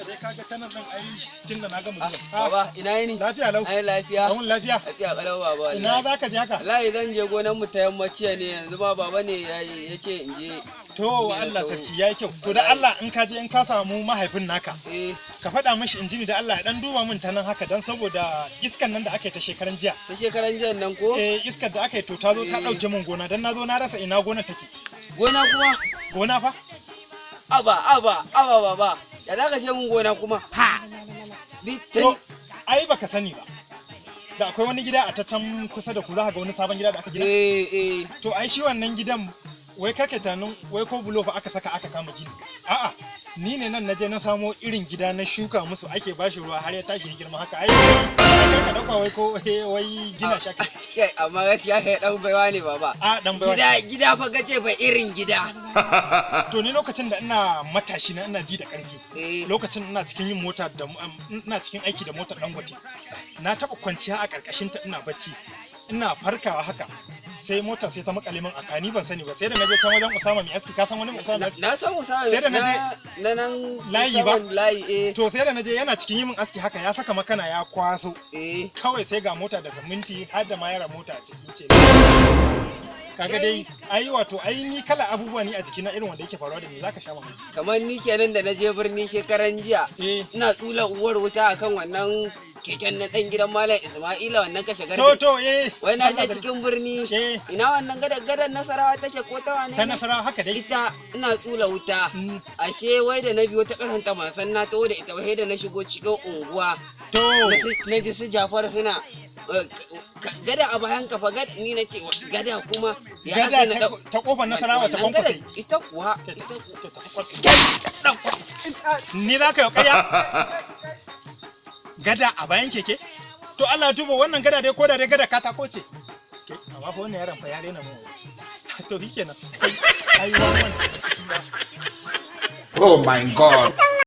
sai kaga tanan din ai tun da na ga mutum. Baba ina yini? Lafiya lau. Ai lafiya. Kawun lafiya. Lafiya kalau baba wallahi. Ina zaka je haka? Wallahi zan je gonan mu ta yammaciya ne yanzu ba baba ne yace in je. To Allah sarki yayi kyau. To da Allah in ka je in ka samu mahaifin naka. Ka faɗa mashi injini da Allah ya dan duba min ta nan haka dan saboda iskan nan da aka yi ta shekaran jiya. Ta shekaran jiya nan ko? Iskar da aka yi to ta zo ta dauke min gona dan na zo na rasa ina gonar take. Gona kuma? Gona fa? Aba baba. Ya za ka ce mun gona kuma? Ha! To ai baka sani ba. Da akwai wani gida a ta can kusa da ku za ka ga wani sabon gida da aka gina? To ai shi wannan gidan wai kake tanin wai ko bulo fa aka saka aka kama gini. A'a ni ne nan naje na samo irin gida na shuka musu ake bashi ruwa har ya tashi ya girma haka ai ka dauka wai ko wai gina shaka kai amma gaskiya kai dan baiwa ne baba dan baiwa gida fa gace fa irin gida to ni lokacin da ina matashi na ina ji da karfi lokacin ina cikin yin mota da ina cikin aiki da motar Dangote na taba kwanciya a karkashin ta ina bacci ina farkawa haka sai mota sai ta makale min a kani ban sani ba sai da naje can wajen Usama mai aski ka san wani Usama na san Usama sai da naje nan layi ba layi to sai da naje yana cikin yin aski haka ya saka makana ya kwaso kawai sai ga mota da siminti har da mayara mota a ciki ce kaga dai ai wato ai ni kala abubuwa ni a jikina irin wanda yake faruwa da ni zaka sha mamaki kamar ni kenan da naje birni shekaran jiya ina tsula uwar wuta akan wannan keken na dan gidan Malam Isma'ila wannan kashe garbi to wai na je cikin birni ina wannan gadan Nasarawa take ko ta wane ta Nasarawa haka dai ita ina tsula wuta ashe wai da na biyo ta kasan ta ban san na taho da ita wai da na shigo cikin unguwa to na ji su Jafar suna gada a bayan kafa gada ni nace gada kuma gada ta kofar Nasarawa ta kwankwasa ita kuwa ni za ka yi ƙarya gada a bayan keke to Allah tuba wannan gada dai ko da dai gada katako ce amma fa wannan yaron fa ya rena mu to shikenan ai wannan oh my god